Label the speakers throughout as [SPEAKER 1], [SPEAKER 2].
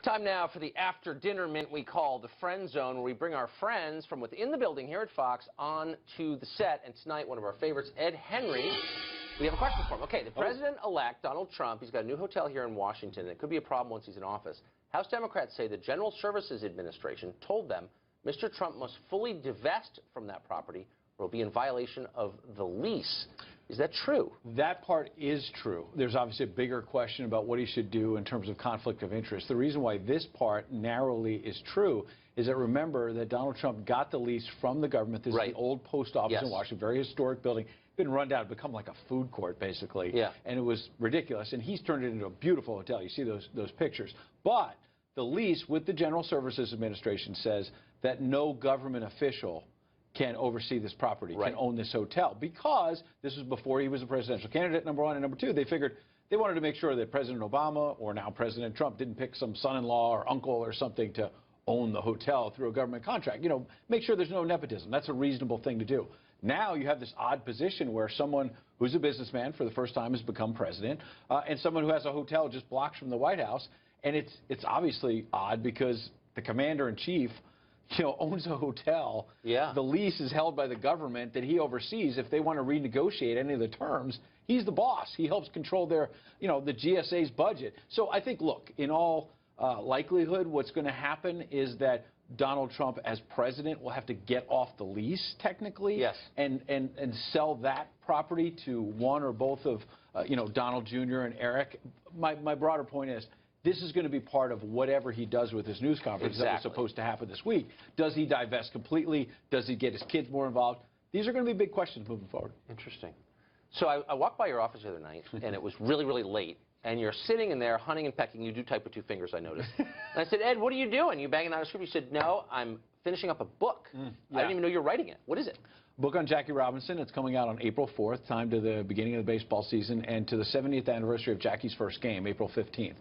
[SPEAKER 1] Time now for the after-dinner mint we call the Friend Zone, where we bring our friends from within the building here at Fox on to the set. And tonight, one of our favorites, Ed Henry. We have a question for him. Okay, the president-elect, Donald Trump, he's got a new hotel here in Washington. It could be a problem once he's in office. House Democrats say the General Services Administration told them Mr. Trump must fully divest from that property or will be in violation of the lease. Is that true?
[SPEAKER 2] That part is true. There's obviously a bigger question about what he should do in terms of conflict of interest. The reason why this part narrowly is true is that remember that Donald Trump got the lease from the government. This is the old post office in Washington, very historic building. Been run down, become like a food court basically. And it was ridiculous. And he's turned it into a beautiful hotel. You see those pictures. But the lease with the General Services Administration says that no government official can oversee this property, can own this hotel, because this was before he was a presidential candidate, number one. And number two, they figured they wanted to make sure that President Obama or now President Trump didn't pick some son-in-law or uncle or something to own the hotel through a government contract. You know, make sure there's no nepotism. That's a reasonable thing to do. Now you have this odd position where someone who's a businessman for the first time has become president, and someone who has a hotel just blocks from the White House. And it's obviously odd because the commander-in-chief, owns a hotel. The lease is held by the government that he oversees. If they want to renegotiate any of the terms, he's the boss. He helps control their, the GSA's budget. So I think, look, in all likelihood, what's going to happen is that Donald Trump, as president, will have to get off the lease, technically, and sell that property to one or both of, Donald Jr. and Eric. My broader point is, this is going to be part of whatever he does with his news conference that was supposed to happen this week. Does he divest completely? Does he get his kids more involved? These are going to be big questions moving forward.
[SPEAKER 1] Interesting. So I walked by your office the other night, and it was really, really late. And you're sitting in there, hunting and pecking. You do type with two fingers, I noticed. And I said, Ed, what are you doing? You banging out a script? You said, no, I'm finishing up a book. I didn't even know you're writing it. What is it?
[SPEAKER 2] Book on Jackie Robinson. It's coming out on April 4th, time to the beginning of the baseball season, and to the 70th anniversary of Jackie's first game, April 15th.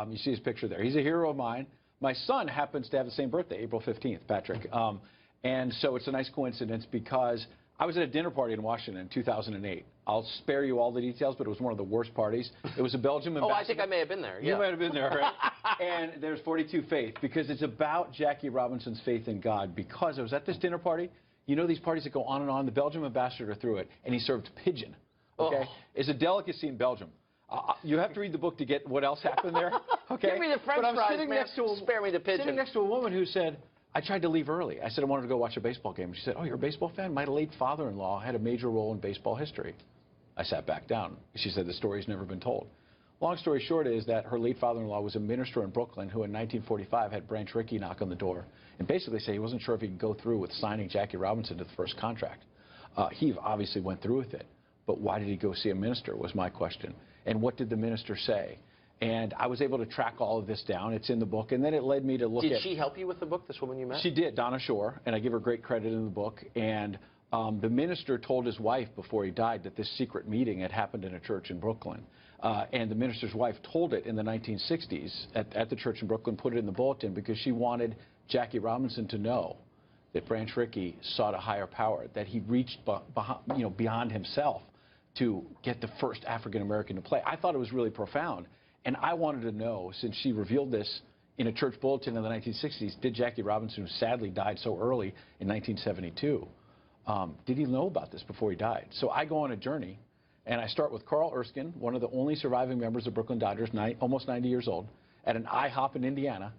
[SPEAKER 2] You see his picture there. He's a hero of mine. My son happens to have the same birthday, April 15th, Patrick. And so it's a nice coincidence because I was at a dinner party in Washington in 2008. I'll spare you all the details, but it was one of the worst parties. It was a Belgian ambassador.
[SPEAKER 1] Oh, I think I may have been there.
[SPEAKER 2] You might have been there, right? And there's 42 Faith, because it's about Jackie Robinson's faith in God. Because I was at this dinner party. You know these parties that go on and on? The Belgian ambassador threw it, and he served pigeon. Okay? It's a delicacy in Belgium. You have to read the book to get what else happened there. Okay?
[SPEAKER 1] Give me the French fries, man. Spare me the pigeon.
[SPEAKER 2] Sitting next to a woman who said, I tried to leave early. I said I wanted to go watch a baseball game. She said, oh, you're a baseball fan? My late father-in-law had a major role in baseball history. I sat back down. She said the story's never been told. Long story short is that her late father-in-law was a minister in Brooklyn who in 1945 had Branch Rickey knock on the door and basically say he wasn't sure if he could go through with signing Jackie Robinson to the first contract. He obviously went through with it. But why did he go see a minister was my question. And what did the minister say? And I was able to track all of this down. It's in the book. And then it led me to look at...
[SPEAKER 1] Did she help you with the book, this woman you met?
[SPEAKER 2] She did, Donna Shore. And I give her great credit in the book. And the minister told his wife before he died that this secret meeting had happened in a church in Brooklyn. And the minister's wife told it in the 1960s at the church in Brooklyn, put it in the bulletin because she wanted Jackie Robinson to know that Branch Rickey sought a higher power, that he reached beyond himself to get the first African-American to play. I thought it was really profound. And I wanted to know, since she revealed this in a church bulletin in the 1960s, did Jackie Robinson, who sadly died so early in 1972, did he know about this before he died? So I go on a journey, and I start with Carl Erskine, one of the only surviving members of Brooklyn Dodgers, almost 90 years old, at an IHOP in Indiana.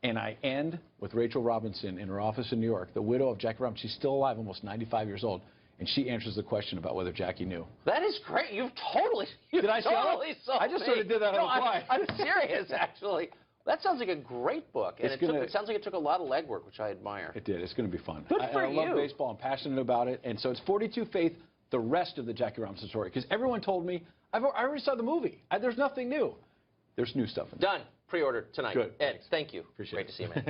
[SPEAKER 2] And I end with Rachel Robinson in her office in New York, the widow of Jackie Robinson. She's still alive, almost 95 years old. And she answers the question about whether Jackie knew.
[SPEAKER 1] That is great. You've totally
[SPEAKER 2] sold it? I just sort of did that on the fly.
[SPEAKER 1] I'm serious, actually. That sounds like a great book. And it sounds like it took a lot of legwork, which I admire.
[SPEAKER 2] It did. It's going to be fun.
[SPEAKER 1] Good for you.
[SPEAKER 2] I love baseball. I'm passionate about it. And so it's 42 Faith, the rest of the Jackie Robinson story. Because everyone told me, I already saw the movie. There's nothing new. There's new stuff in it.
[SPEAKER 1] Done. Pre-ordered tonight.
[SPEAKER 2] Good.
[SPEAKER 1] Ed, thank you.
[SPEAKER 2] Appreciate it.
[SPEAKER 1] Great to see you, man.